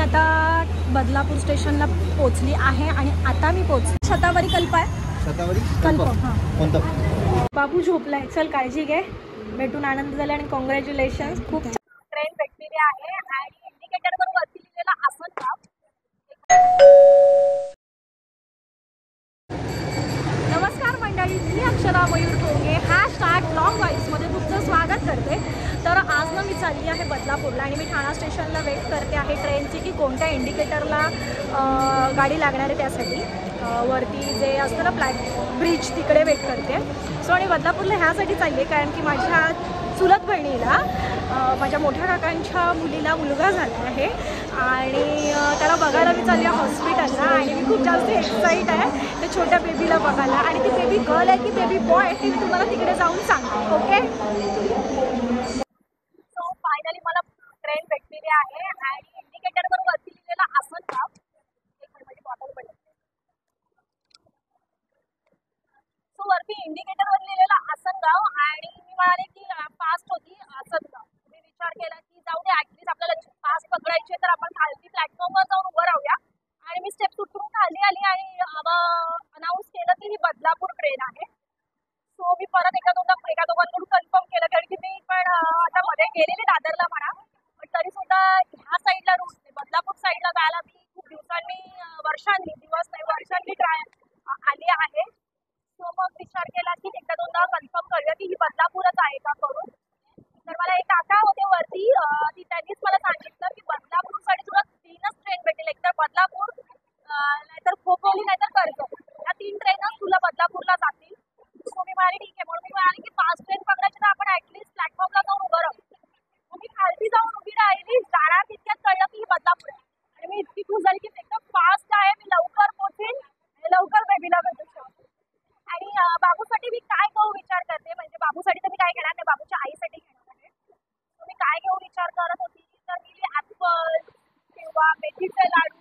आता बदलापूर स्टेशनला पोहोचली आहे आणि आता मी पोहोचली शतावरी कल्प आहे. शतावरी कल्प हां. कोणतं? बाबू झोपलाय. चल काळजी घे. भेटून आनंद झाला आणि कॉंग्रॅच्युलेशन. खूप ट्रेन भेटलेली आहे आणि इंडिकेटरवर वरती लिहिलेला आसनगाव. नमस्कार मंडळी, मी अक्षरा मयूर टोंगे #लॉंग वाईजमध्ये तुमचं स्वागत करते. तर आज ना मी चालली आहे बदलापूरला आणि मी ठाणा स्टेशनला वेट करते आहे ट्रेनची की कोणत्या इंडिकेटरला गाडी लागणार आहे. त्यासाठी वरती जे असतं ना ब्रिज तिकडे वेट करते. सो आणि बदलापूरला ह्यासाठी चालली आहे कारण की माझ्या चुलत बहिणीला माझ्या मोठ्या काकांच्या मुलीला मुलगा झाला आहे आणि त्याला बघायला मी चालली आहे हॉस्पिटलला. आणि मी खूप जास्त एक्साईट आहे त्या छोट्या बेबीला बघायला. आणि ती बेबी गर्ल आहे की बेबी बॉय आहे ते मी तुम्हाला तिकडे जाऊन सांगते. ओके. सो फायनली मला ट्रेन भेटलेली आहे आणि इंडिकेटरवर वरती लिहिलेला आसनगाव. एक माझी बॉटल पडली. सो वरती इंडिकेटरवर लिहिलेला आसनगाव आणि मी म्हणाले की फास्ट होती आसनगाव. मी विचार केला की जाऊ दे ॲटलीस्ट आपल्याला फास्ट पकडायचे तर आपण खालती प्लॅटफॉर्मवर जाऊन उभं राहूया. आणि मी स्टेप उतरून खाली आली आणि अनाऊन्स केलं की ही बदलापूर ट्रेन आहे. सो मी परत एका दोघांकडून कन्फर्म केलं कारण की मी पण आता मध्ये गेलेले दादरला म्हणा पण तरी सुद्धा ह्या साईडला रूट बदलापूर साईडला जायला मी खूप दिवसांनी वर्षांनी ट्राय आली आहे. सो मग विचार केला की एकदा दोनदा कन्फर्म करूया की ही बदलापूरच आहे का करून. तर मला एक काका होते वरती त्यांनीच मला सांगितलं की बदलापूरसाठी तुला 3च ट्रेन भेटेल. एक तर बदलापूर नाहीतर खोपोली नाहीतर कर्जत. या 3 ट्रेनच तुला बदलापूरला जातील. सो मी म्हणाले ठीक आहे. म्हणून मी म्हणाले की 5 ट्रेन पकडायची तर आपण ॲटलीस्ट प्लॅटफॉर्मला जाऊन उभं राहू. मग मी खालती जाऊन उभी राहिली. जाणार तितक्यात कळलं की ही बदलापूर आहे आणि मी इतकी खुश झाली की एकदम फास्ट आहे. मी लवकर पोहोचेन लवकर बेबीला भेटू शकते. आणि बाबूसाठी मी काय घेऊ विचार करते म्हणजे बाबूसाठी तर मी काय घेणार नाही, बाबूच्या आईसाठी घेणार आहे. मी काय घेऊ विचार करत होती तर मी ॲपल किंवा मेथीचे लाडू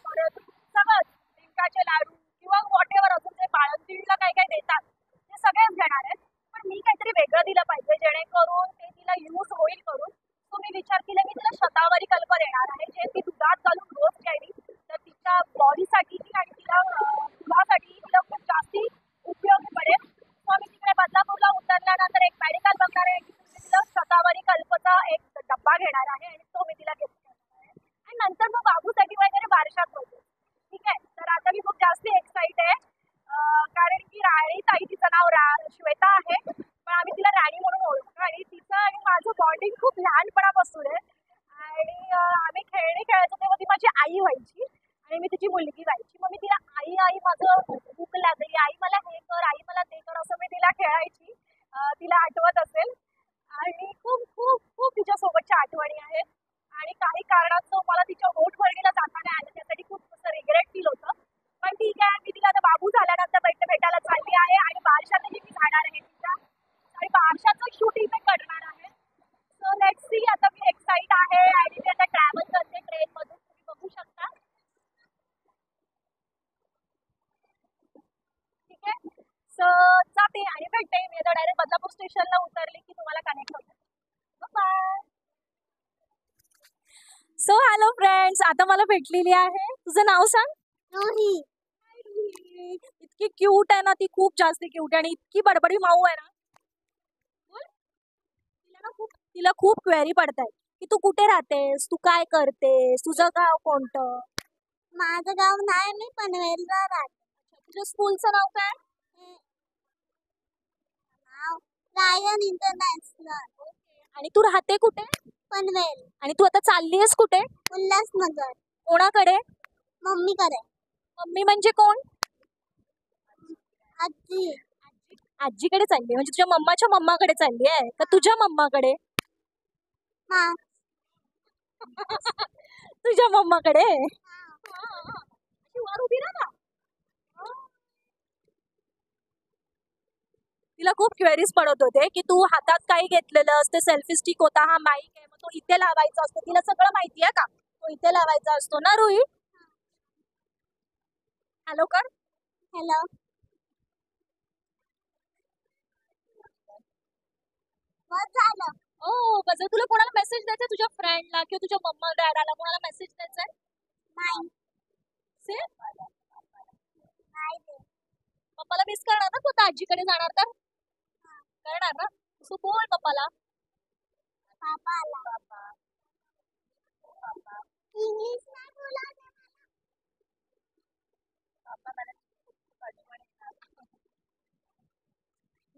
परत सगळंच डिंकाचे लाडू किंवा वॉटेवर अजून जे बाळंतीणीला काही काही देतात ते सगळेच घेणार आहेत. पण मी काहीतरी वेगळं दिलं पाहिजे जेणेकरून ते तिला यूज होईल करून. सो मी विचार केला मी तिला शतावरी कल्प देणार आहे जे ती दुधात घालून रोज घ्यावी तर तिच्या बॉडीसाठी आणि तिला दुधासाठी तिला खूप जास्ती उपयोगी पडेल. सो मी तिकडे बदलापूरला उतरल्यानंतर एक मेडिकल बघणार आहे की तिला शतावरी कल्पचा एक डब्बा घेणार आहे आणि तो मी तिला गिफ्ट करणार आहे. आणि नंतर मग बाबूसाठी वगैरे बारशात बघू. ठीक आहे. तर आता मी खूप जास्त एक्साइट आहे कारण की राणी ताई तिचं नाव श्वेता आहे पण आम्ही तिला राणी म्हणून ओळखतो आणि तिचं आणि माझं बॉन्डिंग खूप लहानपणापासून आहे. आणि आम्ही खेळणी खेळायचो तेव्हा ती माझी आई व्हायची आणि मी तिची मुलगी व्हायची. मग मी तिला आई माझं भूक लागली, आई मला हे कर, आई मला ते कर असं मी तिला खेळायची. तिला आठवत असेल. आणि खूप खूप खूप तिच्यासोबतच्या आठवणी आहेत. आणि काही कारणास्तव मला तिच्या ओठभरणीला जाता नाही आलं त्यासाठी खूप असं रिग्रेट फील होतं. पण ठीक आहे मी तिला आता बाबू झाल्यानंतर भेटायला चालली आहे आणि बारशातही मी जाणार आहे तिच्या आणि बारशाचं शूटिंग मी करणार आहे. So let's see. आता मी एक्साइट आहे आणि मी आता ट्रॅव्हल करते ट्रेनमधून तुम्ही बघू शकता. ठीक आहे. सो जाते आणि भेटते. मी आता डायरेक्ट बदलापूर स्टेशनला उतरले की तुम्हाला कनेक्ट होते. बाय. सो हॅलो फ्रेंड्स, आता मला भेटलेली आहे. तुझं नाव सांग. रुही. इतकी क्यूट आहे ना ती, खूप जास्त क्यूट आहे आणि इतकी बडबडी माऊ आहे ना. बोल. तिला खूप क्वेरी पडतायत की तू कुठे राहतेस, तू काय करतेस, तुझं गाव कोणतं. माझं गाव नाही, मी पनवेलला राहते. तुझ्या स्कूलचं नाव काय. नाव रायन इंटरनॅशनल. आणि तू राहते कुठे. पनवेल. आणि तू आता चालली आहेस कुठे. उल्हासनगर. कोणाकडे. मम्मीकडे. मम्मी म्हणजे कोण. आजी. आजीकडे चालली म्हणजे तुझ्या मम्माच्या मम्माकडे चालली आहे का तुझ्या मम्माकडे. तुझ्या मम्माकडे. वर उभी राहा ना. तिला खूप क्वेरीज पडत होते की तू हातात काही घेतलेलं ते सेल्फी स्टिक होता, हा माईक आहे, मग तो इथे लावायचा असतो. तिला सगळं माहिती आहे का, तो इथे लावायचा असतो ना रुही. हॅलो कर. हॅलो. बस झालं. ओ जर तुला कोणाला मेसेज द्यायचा आहे, तुझ्या फ्रेंडला किंवा तुझ्या मम्मा डॅडाला कोणाला मेसेज द्यायचा आहे नाही से नाही दे. पप्पाला मिस करणार ना तू आता आजीकडे जाणार तर करणार ना सो बोल पप्पाला पापा आला. इंग्लिश नाही बोलत आहे.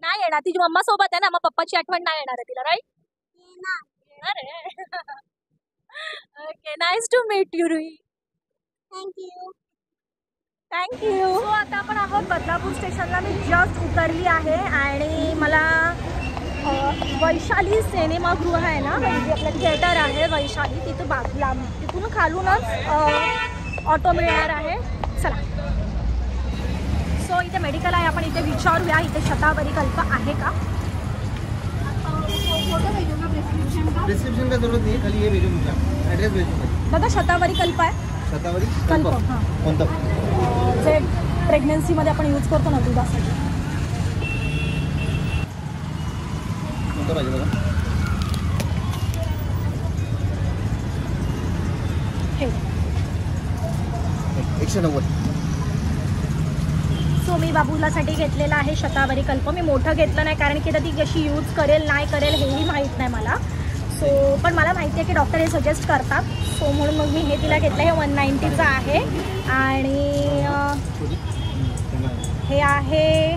नाही येणार तिची मम्मा सोबत आहे ना मग पप्पाची आठवण नाही येणार आहे तिला राईट येणार. येणार आहे okay nice to meet you Rui thank you. Thank you. So आता आपण आहोत बदलापूर स्टेशनला. मी जस्ट उतरली आहे आणि मला वैशाली सिनेमागृह आहे ना म्हणजे आपलं थिएटर आहे वैशाली तिथं बाजूला तिथून खालूनच ऑटो मिळणार आहे. चला सो इथे मेडिकल आहे आपण इथे विचारूया इथे शतावरी कल्प आहे का. प्रिस्क्रिप्शन का जरूरत नहीं है, खाली ये भेजो मुझे एड्रेस भेजो मुझे. दादा शतावरी कल्प आहे शतावरी कल्प हां कोणतं जे प्रेग्नन्सीमध्ये आपण यूज करतो ना दुधासाठी. कोणतं पाहिजे बघा. हे 190. सो मी बाबूलासाठी घेतलेला आहे शतावरी कल्प. मी मोठं घेतलं नाही कारण की ती कशी यूज करेल नाही करेल हेही माहीत नाही मला. सो पण मला माहिती आहे की डॉक्टर हे सजेस्ट करतात सो म्हणून मग मी हे तिला घेतलं. हे 190चं आहे आणि हे आहे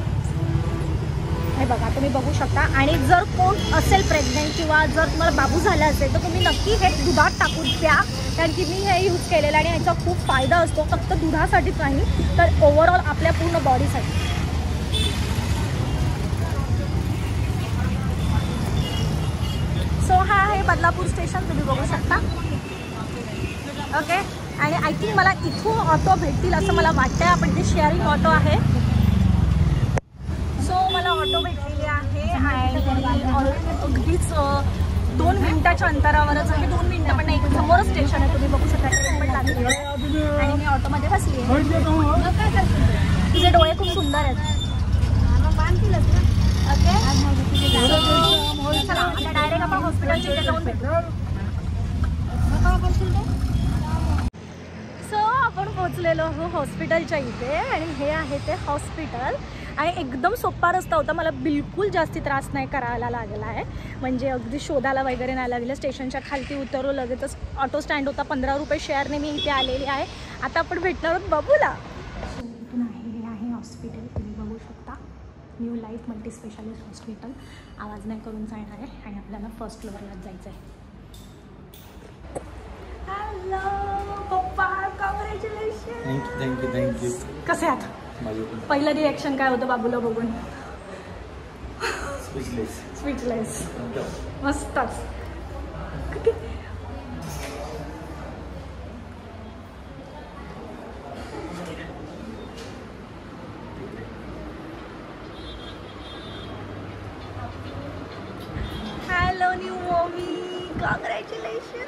हे बघा तुम्ही बघू शकता. आणि जर कोण असेल प्रेग्नंट किंवा जर तुम्हाला बाबू झाला असेल तर तुम्ही नक्की हे दुधात टाकून प्या कारण की मी हे यूज केलेलं आणि याचा खूप फायदा असतो फक्त दुधासाठीच नाही तर ओव्हरऑल आपल्या पूर्ण बॉडीसाठी. सो हा आहे बदलापूर स्टेशन तुम्ही बघू शकता ओके. आणि आय थिंक मला इथून ऑटो भेटतील असं मला वाटतं. आपण इथे शेअरिंग ऑटो आहे सो मला ऑटो भेटलेली आहे आणि अगदीच 2 मिनिटाच्या अंतरावरच आहे. 2 मिनिटं पण नाही समोरच स्टेशन आहे तुम्ही बघू शकता. ट्रेन पण लागली आहे आणि मी ऑटोमध्ये बसली आहे. तुझे डोळे खूप सुंदर आहेत ओके. चला आता डायरेक्ट आपण हॉस्पिटलच्या इथे जाऊन भेटू. सो आपण पोहोचलेलो आहोत हॉस्पिटलच्या इथे आणि हे आहे ते हॉस्पिटल आणि एकदम सोपा रस्ता होता. मला बिलकुल जास्ती त्रास नाही करायला लागला आहे म्हणजे अगदी शोधायला वगैरे नाही लागलं. स्टेशनच्या खालती उतरलो लगेचच ऑटो स्टँड होता. 15 रुपये शेअरने मी इथे आलेली आहे. आता आपण भेटणार आहोत बाबूला. इथून हे आहे हॉस्पिटल तुम्ही बघू शकता. New life multi specialist hospital. आवाज नाही करून जाणार आहे आणि आपल्याला फर्स्ट फ्लोअरलाच जायचं आहे. हॅलो पप्पा कॉंग्रॅच्युलेशन. थँक्यू. कसे आहात. पहिलं रिॲक्शन काय होतं बाबूला बघून. स्पीचलेस मस्तच. Hello new mommy congratulation.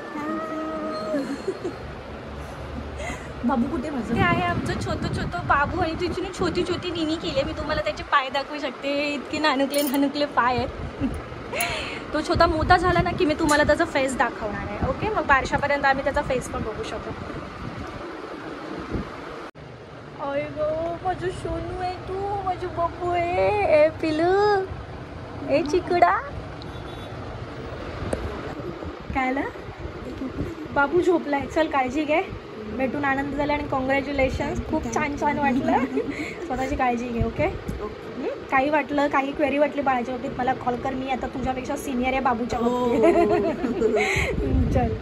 बाबू कुठे माझं. ते आहे आमचं छोटं बाबू आणि तिची छोटी छोटी निनी केली आहे. मी तुम्हाला त्याचे पाय दाखवू शकते. इतके नानुकले पाय आहेत. तो छोटा मोठा झाला ना की मी तुम्हाला त्याचा फेस दाखवणार आहे ओके. मग बारशापर्यंत आम्ही त्याचा फेस पण बघू शकतो. अय गो माझं सोनू आहे तू माझं बाबू आहे. ए पिलू ए चिकडा कायला बाबू झोपलाय. चल काळजी घे. भेटून आनंद झाला आणि कॉंग्रॅच्युलेशन्स. खूप छान वाटलं. स्वतःची काळजी घे ओके. काही वाटलं काही क्वेरी वाटली बाळाच्या बाबतीत मला कॉल कर. मी आता तुझ्यापेक्षा सिनियर आहे बाबूच्या बाबतीत. चल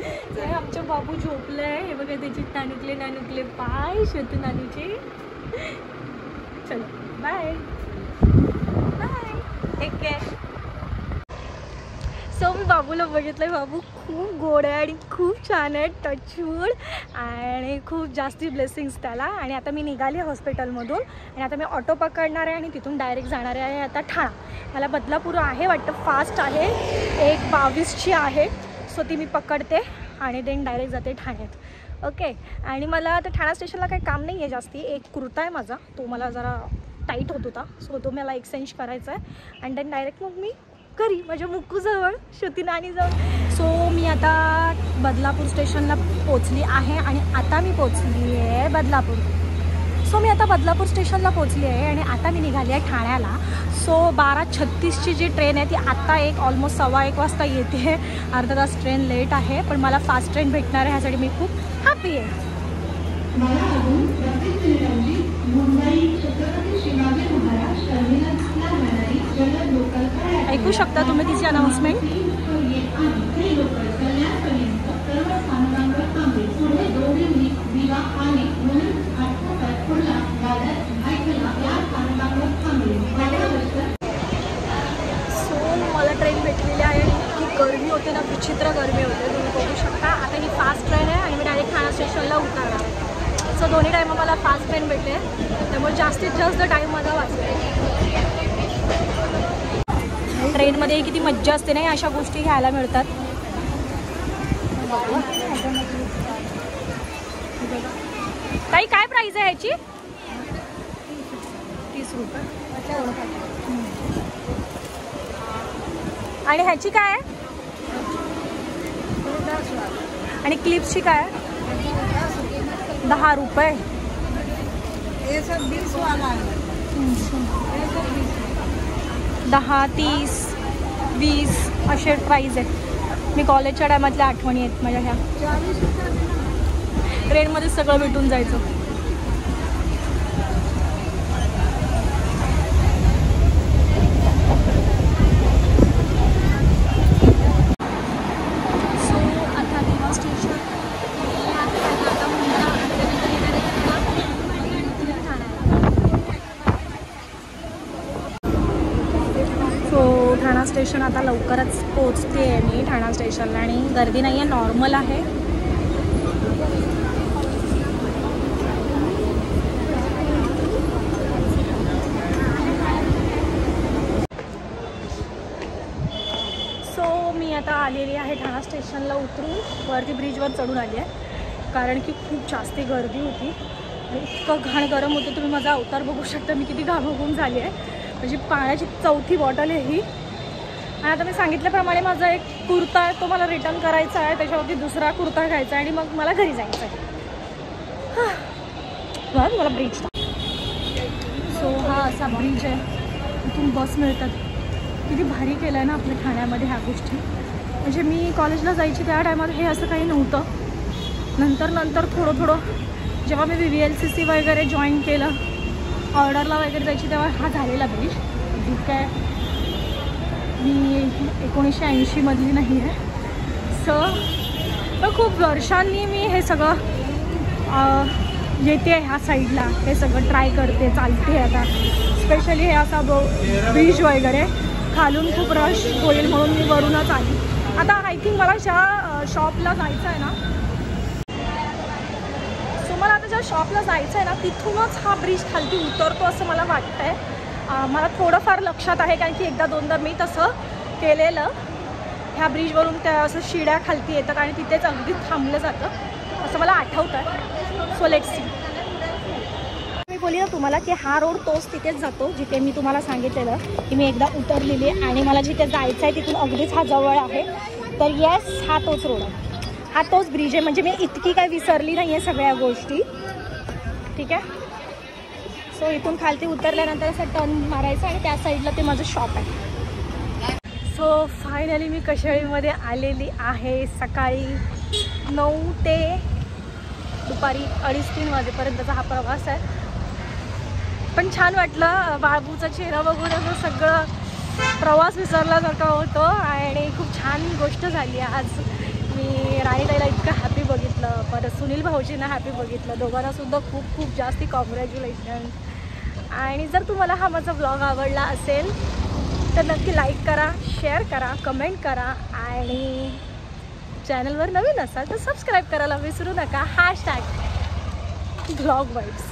आमचं बाबू झोपलं आहे. हे बघा त्याचे नानुकले पाय शोधू नानूचे. चलो बाय टेक केअर. सो मी बाबूला बघितलं. बाबू खूप गोड आहे आणि खूप छान आहे. टचवूड आणि खूप जास्ती ब्लेसिंग्स त्याला. आणि आता मी निघाली हॉस्पिटलमधून आणि आता मी ऑटो पकडणार आहे आणि तिथून डायरेक्ट जाणार आहे आता ठाणा. मला बदलापूर आहे वाटतं फास्ट आहे 1:22ची आहे. सो ती मी पकडते आणि देन डायरेक्ट जाते ठाण्यात ओके. आणि मला आता ठाणा स्टेशनला काही काम नाही आहे जास्ती. एक कुर्ता आहे माझा तो मला जरा टाईट होत होता सो तो मला एक्सचेंज करायचा आहे आणि देन डायरेक्ट मग मी घरी माझ्या मुक्कूजवळ श्रुती नानी जवळ. सो मी आता बदलापूर स्टेशनला पोचली आहे आणि आता मी पोचली आहे बदलापूर. सो मी आता बदलापूर स्टेशनला पोचली आहे आणि आता मी निघाली आहे ठाण्याला. सो 12:36ची जी ट्रेन आहे ती आत्ता ऑलमोस्ट 1:15 वाजता येते. अर्धा तास ट्रेन लेट आहे, पण मला फास्ट ट्रेन भेटणार आहे ह्यासाठी मी खूप हॅपी आहे. ऐकू शकता तुम्ही तिची अनाउन्समेंट. सो मला ट्रेन भेटलेली आहे. ही गरमी होते ना, विचित्र गरमी होते, तुम्ही बघू शकता. आता ही फास्ट ट्रेन आहे आणि मी डायरेक्ट ठाणा स्टेशनला उतरणार आहे. सो दोन्ही टाईम मला फास्ट ट्रेन भेटले, त्यामुळे जास्तीत जास्त टाईम माझा वाचला. ट्रेनमध्ये किती मज्जा असते नाही, अशा गोष्टी घ्यायला मिळतात. ताई काय प्राइस आहे ह्याची? 30 रुपये. आणि ह्याची काय आहे? आणि क्लिप्सची काय आहे? 10 रुपये. 10, 30, 20 असे प्राईज आहेत. मी कॉलेजच्या टायमातल्या आठवणी आहेत माझ्या ह्या. ट्रेनमध्ये सगळं भेटून जायचं. सो आता दिवा स्टेशन ठाणा स्टेशन आता लवकरच पोचते आहे मी ठाणा स्टेशनला आणि गर्दी नाही आहे, नॉर्मल आहे. सो मी आता आलेली आहे ठाणा स्टेशनला उतरून वरती ब्रिजवर चढून आली आहे, कारण की खूप जास्ती गर्दी होती आणि इतकं घाण गरम होतं. तुम्ही माझा अवतार बघू शकता, मी किती घामघूम झाली आहे. म्हणजे पाण्याची 4थी बॉटल आहे ही. आणि आता मी सांगितल्याप्रमाणे माझा एक कुर्ता आहे, तो मला रिटर्न करायचा आहे. त्याच्यावरती दुसरा कुर्ता घ्यायचा आहे आणि मग मला घरी जायचं आहे. मला ब्रिज. सो हा असा ब्रिज आहे, इथून बस मिळतात. किती भारी केलं आहे ना आपल्या ठाण्यामध्ये ह्या गोष्टी. म्हणजे मी कॉलेजला जायची त्या टायमात हे असं काही नव्हतं. नंतर थोडं जेव्हा मी VVLCC वगैरे जॉईन केलं, ऑर्डरला वगैरे जायची, तेव्हा हा झालेला ब्रिज. ठीक आहे, मी 1980मधली नाही आहे. पण खूप वर्षांनी मी हे सगळं येते ह्या साईडला, हे सगळं ट्राय करते, चालते आता. स्पेशली हे असा ब्रिज वगैरे खालून खूप रश होईल म्हणून मी वरूनच आली. आता आय थिंक मला ज्या शॉपला जायचं आहे ना, सो मला आता ज्या शॉपला जायचं आहे ना तिथूनच हा ब्रिज खालती उतरतो असं मला वाटतं आहे. मला थोडंफार लक्षात आहे, कारण की 1दा-2दा मी तसं केलेलं. ह्या ब्रिजवरून त्या असं शिड्या खालती येतात आणि तिथेच अगदी थांबलं जातं असं मला आठवतं आहे. So let's see. मी बोलली ना तुम्हाला की हा रोड तोच तिथेच जातो जिथे मी तुम्हाला सांगितलेलं की मी एकदा उतरलेली आहे आणि मला जिथे जायचं आहे तिथून अगदीच हा जवळ आहे. तर येस, हा तोच रोड आहे, हा तोच ब्रिज आहे. म्हणजे मी इतकी काही विसरली नाही आहे सगळ्या गोष्टी. ठीक आहे. सो इथून खालती उतरल्यानंतर असं टर्न मारायचं आणि त्या साईडला ते माझं शॉप आहे. सो फायनली मी कशाळीमध्ये आलेली आहे. सकाळी 9 ते दुपारी 2:30-3 वाजेपर्यंतचा हा प्रवास आहे. पण छान वाटलं. बाळबूचा चेहरा बघून असं सगळं प्रवास विसरल्यासारखं होतं आणि खूप छान गोष्ट झाली आज. मी राणीताईला इतकं हॅपी बघितलं, परत सुनील भाऊजींना हॅपी बघितलं, दोघांनासुद्धा खूप खूप जास्ती कॉंग्रॅच्युलेशन. आणि जर तुम्हाला हा माझा व्लॉग आवडला असेल तर नक्की लाईक करा, शेअर करा, कमेंट करा आणि चॅनलवर नवीन असाल तर सबस्क्राईब करायला विसरू नका. #vlogvibes